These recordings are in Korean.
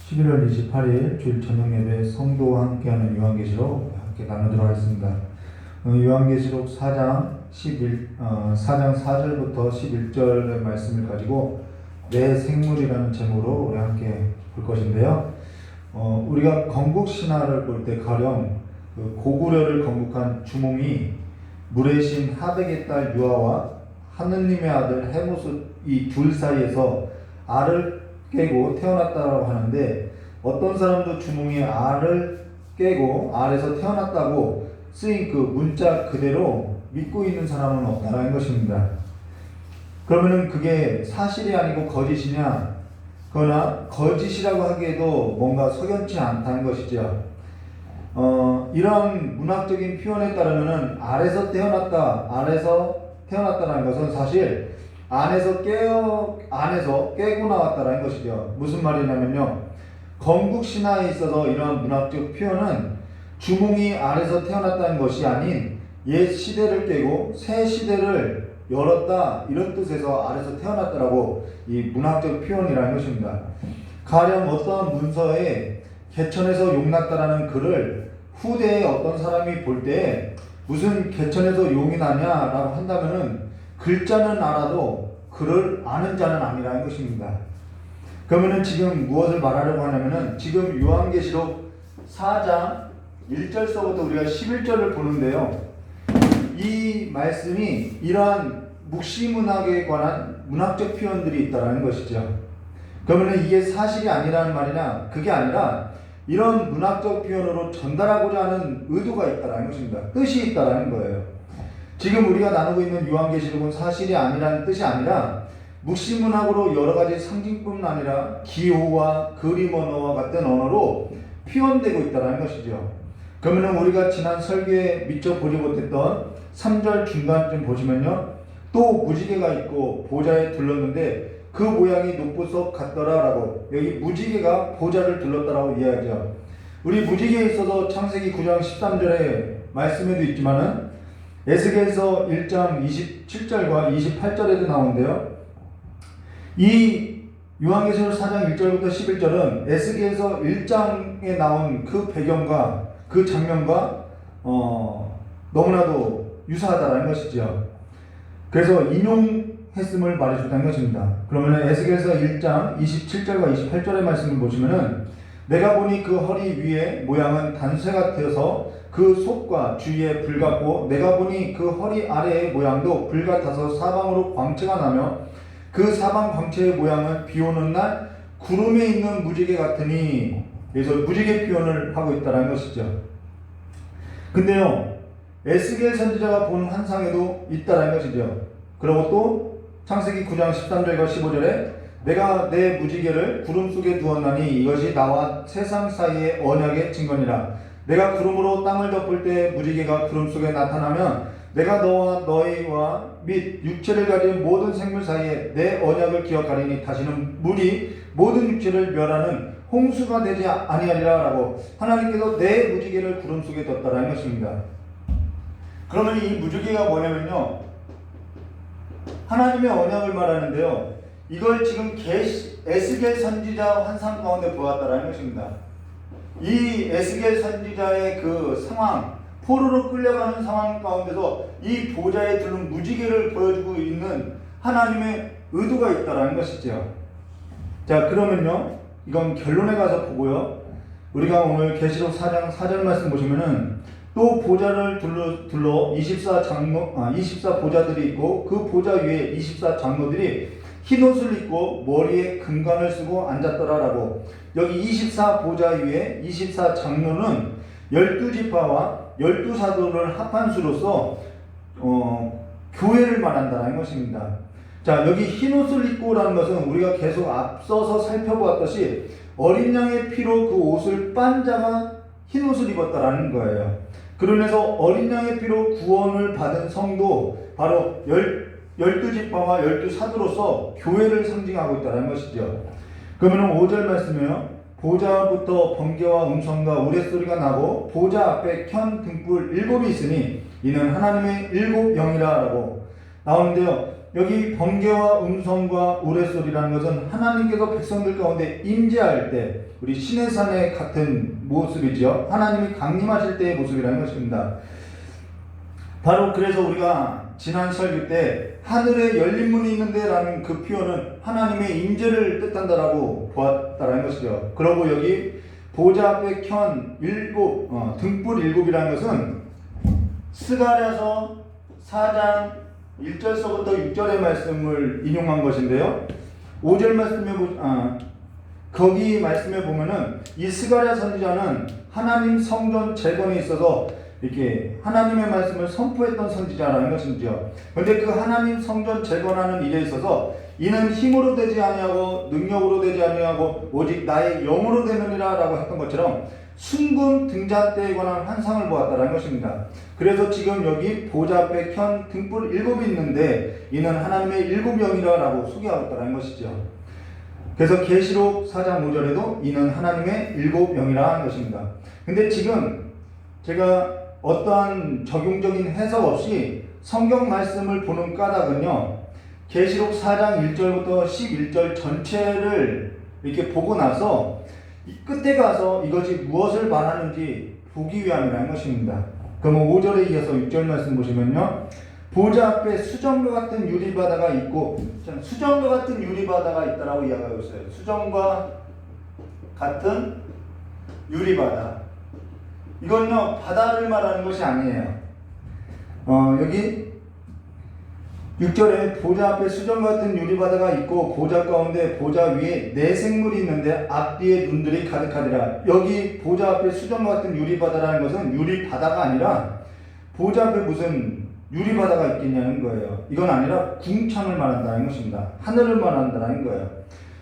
11월 28일 주일 저녁 예배 성도와 함께하는 요한계시록 함께 나누도록 하겠습니다. 요한계시록 4장 4절부터 11절의 말씀을 가지고 내 생물이라는 제목으로 우리 함께 볼 것인데요. 우리가 건국신화를 볼 때 가령 고구려를 건국한 주몽이 물의 신 하백의 딸 유아와 하느님의 아들 헤모스 이 둘 사이에서 알을 깨고 태어났다고 하는데, 어떤 사람도 주몽이 알을 깨고 알에서 태어났다고 쓰인 그 문자 그대로 믿고 있는 사람은 없다는 것입니다. 그러면은 그게 사실이 아니고 거짓이냐? 그러나 거짓이라고 하기에도 뭔가 석연치 않다는 것이죠. 이런 문학적인 표현에 따르면은 알에서 태어났다는 것은 사실 안에서 깨고 나왔다는 것이죠. 무슨 말이냐면요, 건국 신화에 있어서 이러한 문학적 표현은 주몽이 안에서 태어났다는 것이 아닌 옛 시대를 깨고 새 시대를 열었다, 이런 뜻에서 안에서 태어났다라고 이 문학적 표현이라는 것입니다. 가령 어떤 문서에 개천에서 용났다라는 글을 후대에 어떤 사람이 볼 때 무슨 개천에서 용이 나냐라고 한다면은 글자는 알아도 글을 아는 자는 아니라는 것입니다. 그러면은 지금 무엇을 말하려고 하냐면은, 지금 요한계시록 4장 1절서부터 우리가 11절을 보는데요, 이 말씀이 이러한 묵시문학에 관한 문학적 표현들이 있다라는 것이죠. 그러면은 이게 사실이 아니라는 말이냐? 그게 아니라 이런 문학적 표현으로 전달하고자 하는 의도가 있다라는 것입니다. 뜻이 있다라는 거예요. 지금 우리가 나누고 있는 요한계시록은 사실이 아니라는 뜻이 아니라 묵시문학으로 여러 가지 상징뿐 아니라 기호와 그림 언어와 같은 언어로 표현되고 있다는 것이죠. 그러면 우리가 지난 설교에 미처 보지 못했던 3절 중간쯤 보시면요, 또 무지개가 있고 보좌에 둘렀는데 그 모양이 녹보석 같더라라고, 여기 무지개가 보좌를 둘렀다라고 이야기하죠. 우리 무지개에 있어서 창세기 9장 13절의 말씀에도 있지만은 에스겔서 1장 27절과 28절에도 나오는데요, 이 요한계시록 4장 1절부터 11절은 에스겔서 1장에 나온 그 배경과 그 장면과 너무나도 유사하다는 것이죠. 그래서 인용했음을 말해준다는 것입니다. 그러면 에스겔서 1장 27절과 28절의 말씀을 보시면은, 내가 보니 그 허리 위에 모양은 단쇠 같아서 그 속과 주위에 불 같고, 내가 보니 그 허리 아래의 모양도 불 같아서 사방으로 광채가 나며, 그 사방 광채의 모양은 비 오는 날 구름에 있는 무지개 같으니, 그래서 무지개 표현을 하고 있다는 것이죠. 근데요, 에스겔 선지자가 본 환상에도 있다는 것이죠. 그리고 또 창세기 9장 13절과 15절에 내가 내 무지개를 구름 속에 두었나니 이것이 나와 세상 사이의 언약의 증거니라. 내가 구름으로 땅을 덮을 때 무지개가 구름 속에 나타나면 내가 너와 너희와 및 육체를 가진 모든 생물 사이에 내 언약을 기억하리니 다시는 물이 모든 육체를 멸하는 홍수가 되지 아니하리라 라고, 하나님께서 내 무지개를 구름 속에 뒀다라는 것입니다. 그러면 이 무지개가 뭐냐면요, 하나님의 언약을 말하는데요, 이걸 지금 에스겔 선지자 환상 가운데 보았다라는 것입니다. 이 에스겔 선지자의 그 상황, 포로로 끌려가는 상황 가운데서 이 보좌에 두른 무지개를 보여주고 있는 하나님의 의도가 있다라는 것이죠. 자, 그러면요, 이건 결론에 가서 보고요, 우리가 오늘 계시록 4장 4절 말씀 보시면은, 또 보좌를 둘러 24 보좌들이 있고 그 보좌 위에 24 장로들이 흰 옷을 입고 머리에 금관을 쓰고 앉았더라라고, 여기 24 보좌 위에 24 장로는 12지파와 12사도를 합한 수로서 교회를 말한다는 것입니다. 자, 여기 흰 옷을 입고라는 것은 우리가 계속 앞서서 살펴보았듯이 어린 양의 피로 그 옷을 빤 자가 흰 옷을 입었다라는 거예요. 그러면서 어린 양의 피로 구원을 받은 성도, 바로 12지파와 12사도로서 교회를 상징하고 있다는 것이죠. 그러면 5절 말씀이요, 보좌부터 번개와 음성과 우레소리가 나고 보좌 앞에 켠 등불 7이 있으니 이는 하나님의 7 영이라 라고 나오는데요, 여기 번개와 음성과 우레소리라는 것은 하나님께서 백성들 가운데 임재할 때 우리 시내산의 같은 모습이죠. 하나님이 강림하실 때의 모습이라는 것입니다. 바로 그래서 우리가 지난 설교 때 하늘에 열린 문이 있는데 라는 그 표현은 하나님의 임재를 뜻한다라고 보았다라는 것이죠. 그리고 여기 보좌 앞에 켠 등불 일곱이라는 것은 스가랴서 4장 1절서부터 6절의 말씀을 인용한 것인데요. 5절 말씀에 거기 말씀에 보면은 이 스가랴 선지자는 하나님 성전 재건에 있어서 이렇게 하나님의 말씀을 선포했던 선지자라는 것이죠. 그런데 그 하나님 성전 재건하는 일에 있어서 이는 힘으로 되지 아니하고 능력으로 되지 아니하고 오직 나의 영으로 되느니라라고 했던 것처럼 순금 등잔 때에 관한 환상을 보았다라는 것입니다. 그래서 지금 여기 보좌 앞에 켠 등불 7이 있는데 이는 하나님의 7영이라고 소개하고 있다는 것이죠. 그래서 계시록 4장 5절에도 이는 하나님의 7영이라는 것입니다. 근데 지금 제가 어떠한 적용적인 해석 없이 성경 말씀을 보는 까닭은요, 계시록 4장 1절부터 11절 전체를 이렇게 보고 나서 이 끝에 가서 이것이 무엇을 말하는지 보기 위함이라는 것입니다. 그럼 5절에 이어서 6절 말씀 보시면요, 보좌 앞에 수정과 같은 유리바다가 있고, 수정과 같은 유리바다가 있다라고 이야기하고 있어요. 수정과 같은 유리바다. 이건요, 바다를 말하는 것이 아니에요. 여기 6절에 보좌 앞에 수정 같은 유리바다가 있고 보좌 가운데 보좌 위에 네 생물이 있는데 앞뒤에 눈들이 가득하더라. 여기 보좌 앞에 수정 같은 유리바다라는 것은 유리바다가 아니라 보좌 앞에 무슨 유리바다가 있겠냐는 거예요. 이건 아니라 궁창을 말한다는 것입니다. 하늘을 말한다는 거예요.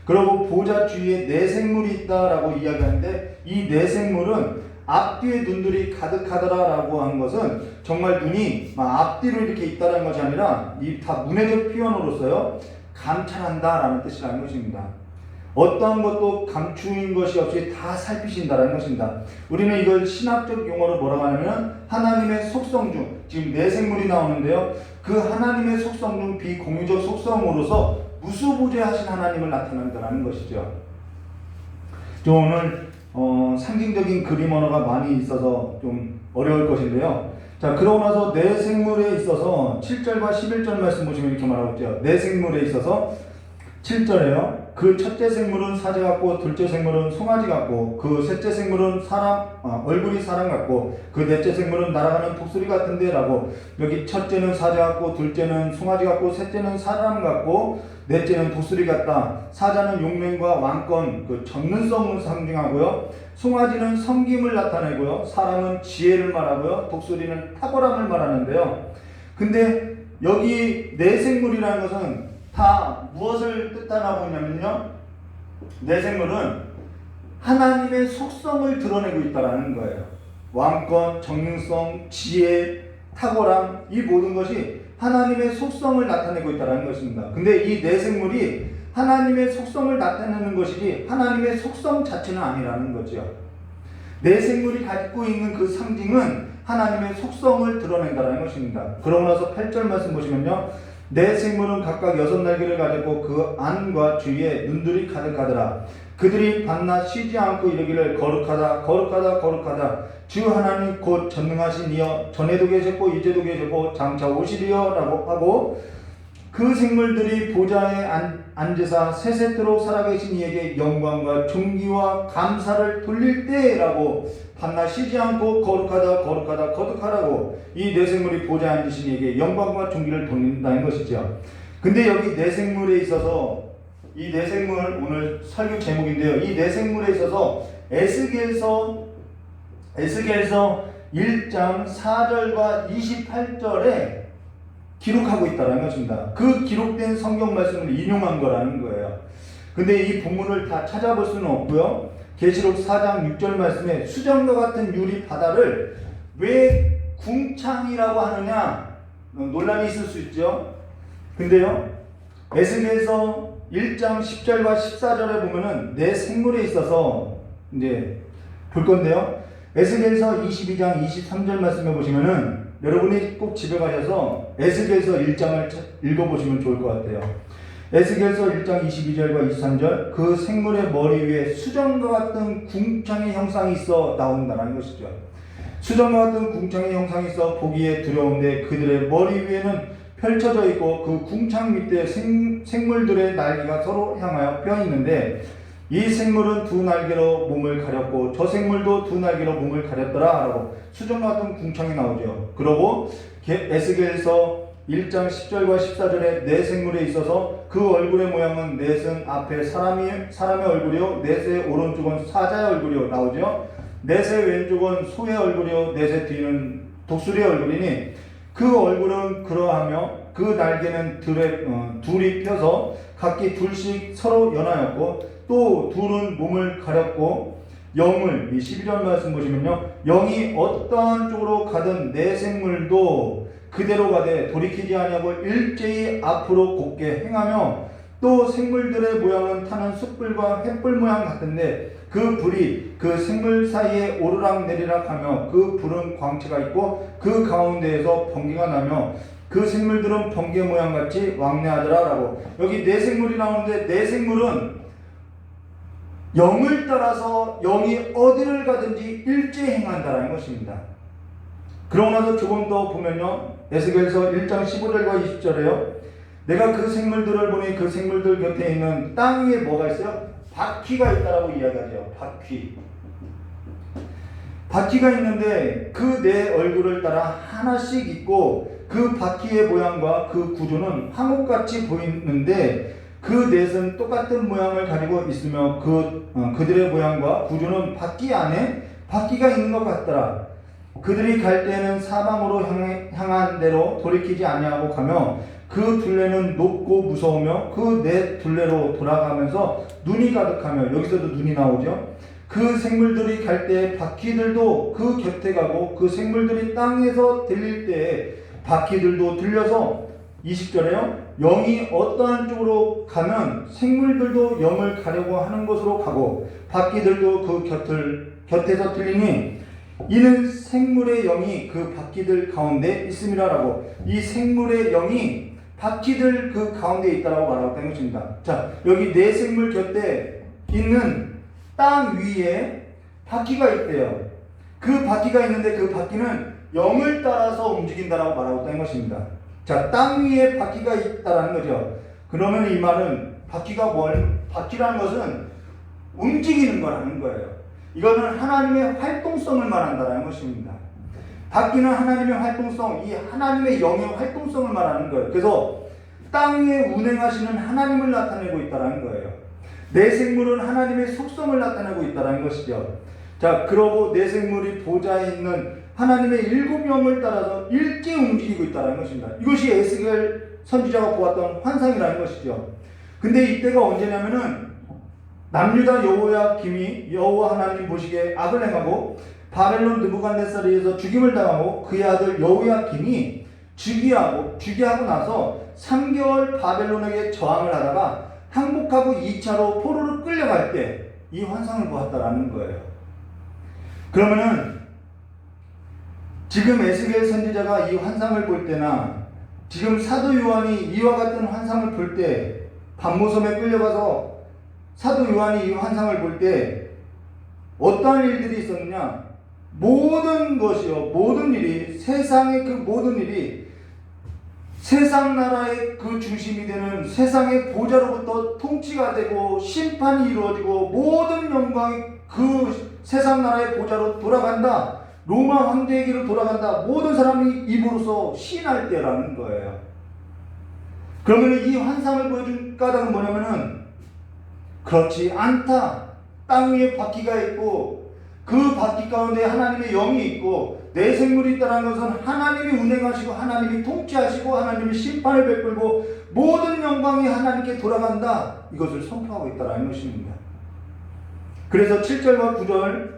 그리고 보좌 주위에 네 생물이 있다라고 이야기하는데 이 네 생물은 앞뒤에 눈들이 가득하더라라고 한 것은 정말 눈이 막 앞뒤로 이렇게 있다는 것이 아니라 이 다 문해적 표현으로서요, 감찰한다라는 뜻이라는 것입니다. 어떠한 것도 감추인 것이 없이 다 살피신다라는 것입니다. 우리는 이걸 신학적 용어로 뭐라고 하냐면 하나님의 속성 중, 지금 네 생물이 나오는데요, 그 하나님의 속성 중 비공유적 속성으로서 무수부재하신 하나님을 나타낸다는 것이죠. 오늘 상징적인 그림 언어가 많이 있어서 좀 어려울 것인데요. 자, 그러고 나서 네 생물에 있어서 7절과 11절 말씀 보시면 이렇게 말하고 있죠. 네 생물에 있어서 7절에요. 그 첫째 생물은 사자 같고 둘째 생물은 송아지 같고 그 셋째 생물은 얼굴이 사람 같고 그 넷째 생물은 날아가는 독수리 같은데 라고, 여기 첫째는 사자 같고 둘째는 송아지 같고 셋째는 사람 같고 넷째는 독수리 같다. 사자는 용맹과 왕권, 그 전능성을 상징하고요. 송아지는 섬김을 나타내고요. 사람은 지혜를 말하고요. 독수리는 탁월함을 말하는데요. 근데 여기 네 생물이라는 것은 다 무엇을 뜻하나 보냐면요, 네 생물은 하나님의 속성을 드러내고 있다는 거예요. 왕권, 정능성, 지혜, 탁월함, 이 모든 것이 하나님의 속성을 나타내고 있다는 것입니다. 근데 이 네 생물이 하나님의 속성을 나타내는 것이지 하나님의 속성 자체는 아니라는 거죠. 네 생물이 갖고 있는 그 상징은 하나님의 속성을 드러낸다는 것입니다. 그러고 나서 8절 말씀 보시면요, 네 생물은 각각 6날개를 가지고 그 안과 주위에 눈들이 가득하더라. 그들이 밤낮 쉬지 않고 이르기를 거룩하다 거룩하다 거룩하다 주 하나님 곧 전능하신 이여, 전에도 계셨고 이제도 계셨고 장차 오시리여 라고 하고, 그 생물들이 보좌에 앉으사 세세토록 살아계신 이에게 영광과 존귀와 감사를 돌릴 때라고, 밤낮 쉬지 않고 거룩하다 거룩하다 거룩하라고 이 네 생물이 보좌에 앉으신 이에게 영광과 존귀를 돌린다는 것이죠. 근데 여기 네 생물에 있어서, 이 네 생물 오늘 설교 제목인데요, 이 네 생물에 있어서 에스겔서 1장 4절과 28절에 기록하고 있다는 것입니다. 그 기록된 성경 말씀을 인용한 거라는 거예요. 근데 이 본문을 다 찾아볼 수는 없고요. 계시록 4장 6절 말씀에 수정과 같은 유리 바다를 왜 궁창이라고 하느냐, 논란이 있을 수 있죠. 근데요, 에스겔서 1장 10절과 14절에 보면은 네 생물에 있어서 이제 볼 건데요. 에스겔서 22장 23절 말씀해 보시면은 여러분이 꼭 집에 가셔서 에스겔서 1장을 읽어보시면 좋을 것 같아요. 에스겔서 1장 22절과 23절, 그 생물의 머리 위에 수정과 같은 궁창의 형상이 있어 나온다는 것이죠. 수정과 같은 궁창의 형상이 있어 보기에 두려운데 그들의 머리 위에는 펼쳐져 있고 그 궁창 밑에 생물들의 날개가 서로 향하여 펴 있는데 이 생물은 두 날개로 몸을 가렸고 저 생물도 두 날개로 몸을 가렸더라 라고 수정과 같은 궁창이 나오죠. 그러고 에스겔서 1장 10절과 14절에 네 생물에 있어서 그 얼굴의 모양은 넷은 앞에 사람의 얼굴이요 넷의 오른쪽은 사자의 얼굴이요 나오죠. 넷의 왼쪽은 소의 얼굴이요 넷의 뒤는 독수리의 얼굴이니 그 얼굴은 그러하며 그 날개는 둘이 펴서 각기 둘씩 서로 연하였고 또 둘은 몸을 가렸고 영을 이 12절 말씀 보시면요 영이 어떠한 쪽으로 가든 내 생물도 그대로 가되 돌이키지 아니하고 일제히 앞으로 곧게 행하며 또 생물들의 모양은 타는 숯불과 횃불 모양 같은데 그 불이 그 생물 사이에 오르락 내리락 하며 그 불은 광채가 있고 그 가운데에서 번개가 나며 그 생물들은 번개 모양같이 왕래하더라 라고 여기 네 생물이 나오는데 네 생물은 영을 따라서 영이 어디를 가든지 일제히 행한다라는 것입니다. 그러고 나서 조금 더 보면요 에스겔서 1장 15절과 20절에요 내가 그 생물들을 보니 그 생물들 곁에 있는 땅 위에 뭐가 있어요? 바퀴가 있다라고 이야기하죠. 바퀴가 있는데 그 네 얼굴을 따라 하나씩 있고 그 바퀴의 모양과 그 구조는 황옥같이 보이는데 그 넷은 똑같은 모양을 가지고 있으며 그들의 모양과 구조는 바퀴 안에 바퀴가 있는 것 같더라. 그들이 갈 때에는 사방으로 향한 대로 돌이키지 아니하고 가며 그 둘레는 높고 무서우며 그 넷 둘레로 돌아가면서 눈이 가득하며 여기서도 눈이 나오죠. 그 생물들이 갈 때 바퀴들도 그 곁에 가고 그 생물들이 땅에서 들릴 때에 바퀴들도 들려서 20절에요. 영이 어떠한 쪽으로 가면 생물들도 영을 가려고 하는 곳으로 가고 바퀴들도 그 곁에서 들리니 이는 생물의 영이 그 바퀴들 가운데 있음이라라고 이 생물의 영이 바퀴들 그 가운데 있다라고 말하고 있는 것입니다. 자, 여기 네 생물 곁에 있는 땅 위에 바퀴가 있대요. 그 바퀴가 있는데 그 바퀴는 영을 따라서 움직인다라고 말하고 있는 것입니다. 자, 땅 위에 바퀴가 있다라는 거죠. 그러면 이 말은 바퀴라는 것은 움직이는 거라는 거예요. 이거는 하나님의 활동성을 말한다는 것입니다. 바퀴는 하나님의 활동성, 이 하나님의 영의 활동성을 말하는 거예요. 그래서 땅 위에 운행하시는 하나님을 나타내고 있다는 거예요. 내 생물은 하나님의 속성을 나타내고 있다는 것이죠. 자, 그러고 내 생물이 보좌에 있는 하나님의 일곱 영을 따라서 일제히 움직이고 있다는 것입니다. 이것이 에스겔 선지자가 보았던 환상이라는 것이죠. 근데 이때가 언제냐면은 남유다 여호야김이 여호와 하나님 보시기에 악을 행하고 바벨론 느부갓네살에 의해서 죽임을 당하고 그의 아들 여호야김이 즉위하고 나서 3개월 바벨론에게 저항을 하다가 항복하고 2차로 포로로 끌려갈 때 이 환상을 보았다라는 거예요. 그러면은 지금 에스겔 선지자가 이 환상을 볼 때나 지금 사도 요한이 이와 같은 환상을 볼 때 반모섬에 끌려가서 사도 요한이 이 환상을 볼 때 어떠한 일들이 있었느냐? 모든 일이 세상의 그 모든 일이 세상 나라의 그 중심이 되는 세상의 보좌로부터 통치가 되고 심판이 이루어지고 모든 영광이 그 세상 나라의 보좌로 돌아간다. 로마 황제에게로 돌아간다. 모든 사람이 입으로서 시인할 때라는 거예요. 그러면 이 환상을 보여준 까닭은 뭐냐면은 그렇지 않다. 땅 위에 바퀴가 있고 그 바퀴 가운데 하나님의 영이 있고 내 생물이 있다는 것은 하나님이 운행하시고 하나님이 통치하시고 하나님이 심판을 베풀고 모든 영광이 하나님께 돌아간다. 이것을 선포하고 있다는 것입니다. 그래서 7절과 9절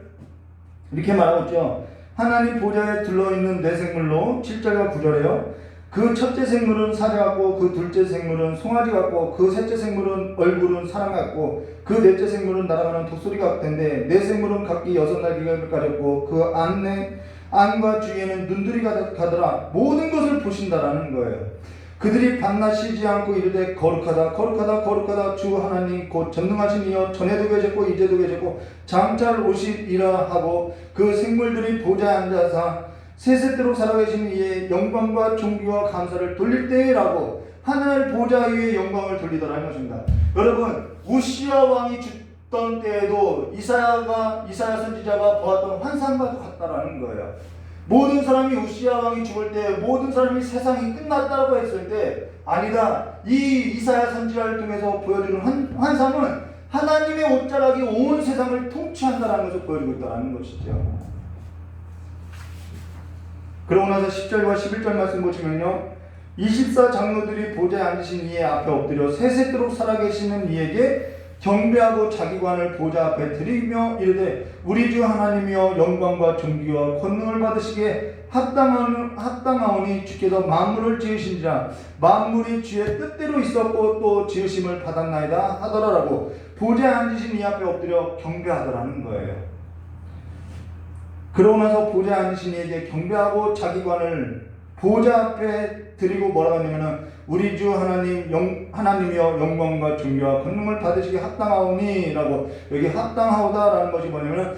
이렇게 말하고 있죠. 하나님 보좌에 들러있는 내 생물로 7절과 9절에요. 그 첫째 생물은 사자 같고 그 둘째 생물은 송아지 같고 그 셋째 생물은 얼굴은 사람 같고 그 넷째 생물은 날아가는 독수리 같은데 네 생물은 각기 6날개를 가졌고 그 안에 안과 주위에는 눈들이 가더라. 모든 것을 보신다라는 거예요. 그들이 밤낮 쉬지 않고 이르되 거룩하다 거룩하다 거룩하다 주 하나님 곧 전능하신 이여 전에도 계셨고 이제도 계셨고 장차를 오시리라 하고 그 생물들이 보좌에 앉아서 세세대로 살아계신 이의 영광과 존귀와 감사를 돌릴 때라고 하늘 보좌 위에 영광을 돌리더라는 것입니다. 여러분, 우시야 왕이 죽던 때에도 이사야 선지자가 보았던 환상과도 같다라는 거예요. 모든 사람이 우시야 왕이 죽을 때 모든 사람이 세상이 끝났다고 했을 때 아니다. 이 이사야 선지자를 통해서 보여주는 환상은 하나님의 옷자락이 온 세상을 통치한다는 것을 보여주고 있다는 것이죠. 그러고 나서 10절과 11절 말씀 보시면요, 24장로들이 보좌에 앉으신 이의 앞에 엎드려 세세토록 살아계시는 이에게 경배하고 자기 관을 보좌 앞에 드리며 이르되 우리 주 하나님이여 영광과 존귀와 권능을 받으시기에 합당하오니 주께서 만물을 지으신지라 만물이 주의 뜻대로 있었고 또 지으심을 받았나이다 하더라라고 보좌에 앉으신 이 앞에 엎드려 경배하더라는 거예요. 그러고 나서 보좌에 앉으신 이에게 경배하고 자기 관을 보좌 앞에 드리고 뭐라고 하냐면은 우리 주 하나님이여 영광과 존귀와 권능을 받으시기 합당하오니 라고, 여기 합당하오다 라는 것이 뭐냐면은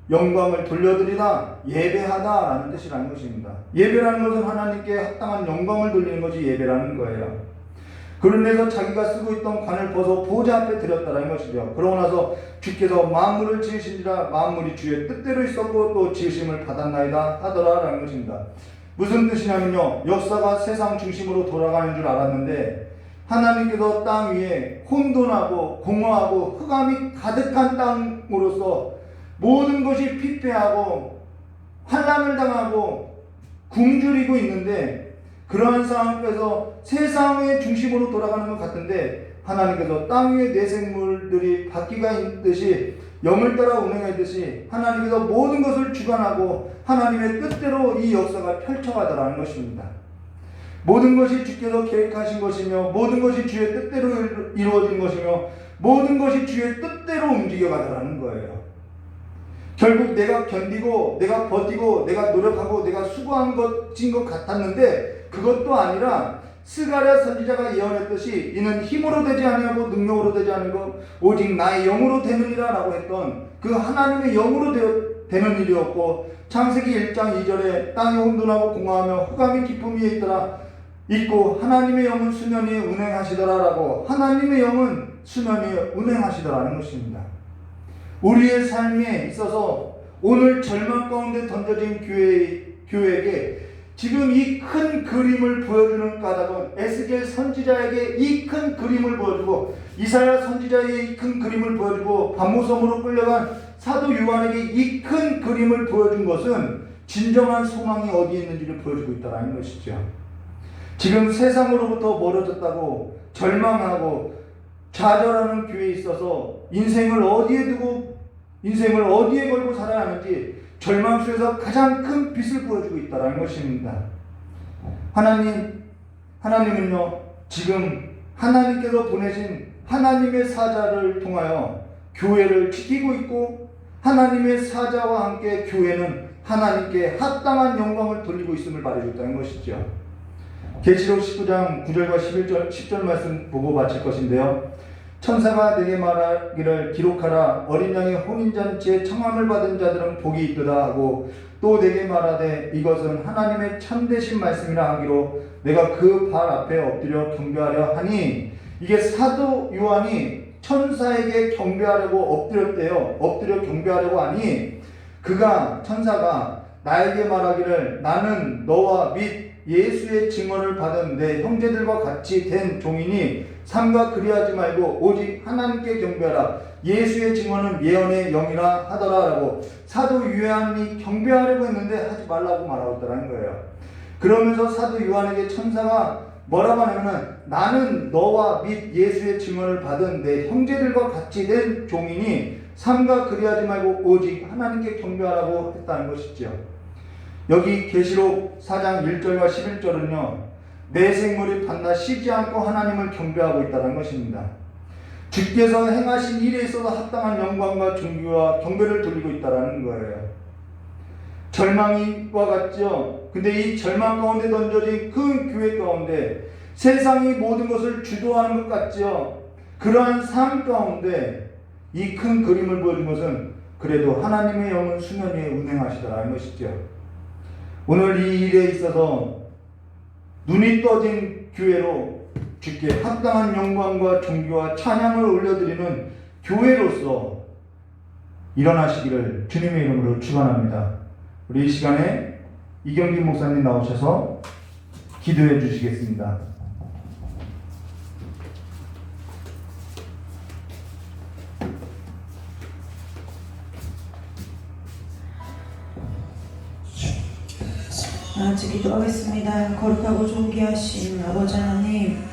영광을 돌려드리다, 예배하다 라는 뜻이라는 것입니다. 예배라는 것은 하나님께 합당한 영광을 돌리는 것이 예배라는 거예요. 그런데서 자기가 쓰고 있던 관을 벗어 보좌 앞에 드렸다라는 것이죠. 그러고 나서 주께서 만물을 지으신지라 만물이 주의 뜻대로 있었고 또 지으심을 받았나이다 하더라라는 것입니다. 무슨 뜻이냐면요, 역사가 세상 중심으로 돌아가는 줄 알았는데 하나님께서 땅 위에 혼돈하고 공허하고 흑암이 가득한 땅으로서 모든 것이 피폐하고 환난을 당하고 굶주리고 있는데, 그러한 상황에서 세상의 중심으로 돌아가는 것 같은데 하나님께서 땅 위의 내생물들이 바퀴가 있듯이 영을 따라 운행하듯이 하나님께서 모든 것을 주관하고 하나님의 뜻대로 이 역사가 펼쳐가더라는 것입니다. 모든 것이 주께서 계획하신 것이며 모든 것이 주의 뜻대로 이루어진 것이며 모든 것이 주의 뜻대로 움직여가더라는 거예요. 결국 내가 견디고 내가 버티고 내가 노력하고 내가 수고한 것인 것 같았는데 그것도 아니라 스가랴 선지자가 예언했듯이 이는 힘으로 되지 아니하고 능력으로 되지 않고 오직 나의 영으로 되느니라 라고 했던 그 하나님의 영으로 되는 일이었고, 창세기 1장 2절에 땅이 혼돈하고 공허하며 흑암이 깊음 위에 있고 하나님의 영은 수면 위에 운행하시더라 라고, 하나님의 영은 수면 위에 운행하시더라는 것입니다. 우리의 삶에 있어서 오늘 절망 가운데 던져진 교회에게 지금 이 큰 그림을 보여주는 까닭은 에스겔 선지자에게 이 큰 그림을 보여주고 이사야 선지자에게 이 큰 그림을 보여주고 반모섬으로 끌려간 사도 요한에게 이 큰 그림을 보여준 것은 진정한 소망이 어디에 있는지를 보여주고 있다는 것이죠. 지금 세상으로부터 멀어졌다고 절망하고 좌절하는 교회에 있어서 인생을 어디에 걸고 살아야 하는지 절망 속에서 가장 큰 빛을 보여주고 있다는 것입니다. 하나님은요, 지금 하나님께서 보내신 하나님의 사자를 통하여 교회를 지키고 있고, 하나님의 사자와 함께 교회는 하나님께 합당한 영광을 돌리고 있음을 말해주고 있다는 것이죠. 계시록 19장 9절과 10절 말씀 보고 마칠 것인데요. 천사가 내게 말하기를 기록하라. 어린 양의 혼인잔치에 청함을 받은 자들은 복이 있도다 하고, 또 내게 말하되 이것은 하나님의 참되신 말씀이라 하기로 내가 그 발 앞에 엎드려 경배하려 하니, 이게 사도 요한이 천사에게 경배하려고 엎드려 경배하려고 하니, 천사가 나에게 말하기를 나는 너와 및 예수의 증언을 받은 내 형제들과 같이 된 종이니 삼가 그리하지 말고 오직 하나님께 경배하라. 예수의 증언은 예언의 영이라 하더라라고 사도 요한이 경배하려고 했는데 하지 말라고 말하고 있다는 거예요. 그러면서 사도 요한에게 천사가 뭐라고 하냐면은 나는 너와 및 예수의 증언을 받은 내 형제들과 같이 된 종이니 삼가 그리하지 말고 오직 하나님께 경배하라고 했다는 것이죠. 여기 계시록 4장 1절과 11절은요, 내 생물이 밤낮 쉬지 않고 하나님을 경배하고 있다는 것입니다. 주께서 행하신 일에 있어서 합당한 영광과 존귀와 경배를 돌리고 있다는 거예요. 절망이와 같죠. 근데 이 절망 가운데 던져진 큰 교회 가운데 세상이 모든 것을 주도하는 것 같죠. 그러한 삶 가운데 이 큰 그림을 보여준 것은 그래도 하나님의 영은 수면 위에 운행하시더라는 것이죠. 오늘 이 일에 있어서 눈이 떠진 교회로 주께 합당한 영광과 존귀와 찬양을 올려드리는 교회로서 일어나시기를 주님의 이름으로 축원합니다. 우리 이 시간에 이경진 목사님 나오셔서 기도해 주시겠습니다. 같이 기도하겠습니다. 거룩하고 존귀하신 아버지 하나님,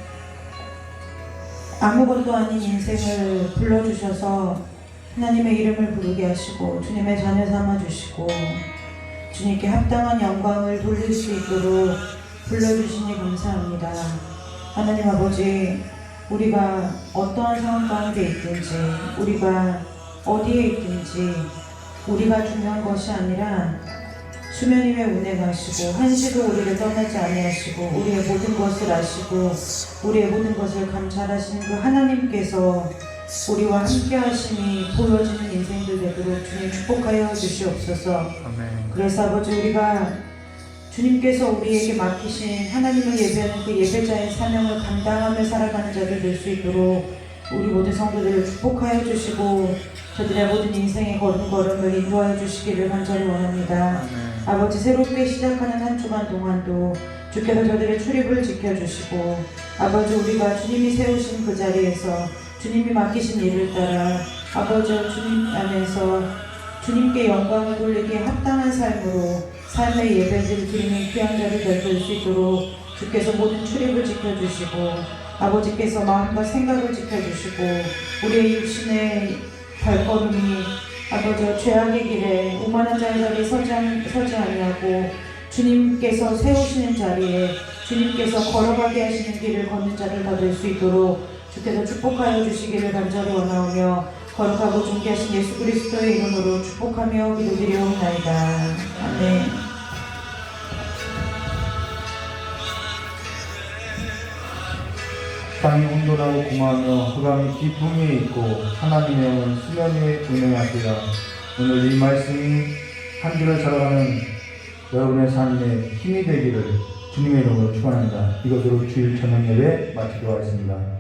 아무것도 아닌 인생을 불러주셔서 하나님의 이름을 부르게 하시고 주님의 자녀 삼아주시고 주님께 합당한 영광을 돌릴 수 있도록 불러주시니 감사합니다. 하나님 아버지, 우리가 어떠한 상황 가운데 있든지, 우리가 어디에 있든지 우리가 중요한 것이 아니라 수면 위에 운행하시고 한시도 우리를 떠나지 아니하시고 우리의 모든 것을 아시고 우리의 모든 것을 감찰하시는 그 하나님께서 우리와 함께 하심이 보여지는 인생들 되도록 주님 축복하여 주시옵소서. 아멘. 그래서 아버지, 우리가 주님께서 우리에게 맡기신 하나님을 예배하는 그 예배자의 사명을 감당하며 살아가는 자들 될 수 있도록 우리 모든 성도들을 축복하여 주시고 저들의 모든 인생의 걸음걸음을 인도하여 주시기를 간절히 원합니다. 아버지, 새롭게 시작하는 한 주간 동안도 주께서 저들의 출입을 지켜주시고 아버지, 우리가 주님이 세우신 그 자리에서 주님이 맡기신 일을 따라 아버지 주님 안에서 주님께 영광을 돌리기에 합당한 삶으로 삶의 예배를 드리는 귀한 자를 될 수 있도록 주께서 모든 출입을 지켜주시고 아버지께서 마음과 생각을 지켜주시고 우리의 육신의 발걸음이 아버지 죄악의 길에 오만한 자의 자리에 서지 아니하고 주님께서 세우시는 자리에 주님께서 걸어가게 하시는 길을 걷는 자를 다 될 수 있도록 주께서 축복하여 주시기를 간절히 원하오며 거룩하고 존귀하신 예수 그리스도의 이름으로 축복하며 기도드리옵나이다. 아멘. 땅이 온돌하고 공허하며 흑암이 깊음 위에 있고 하나님의 영은 수면 위에 운행하시라. 오늘 이 말씀이 한 주를 살아가는 여러분의 삶에 힘이 되기를 주님의 이름으로 축원합니다. 이것으로 주일 저녁 예배 마치도록 하겠습니다.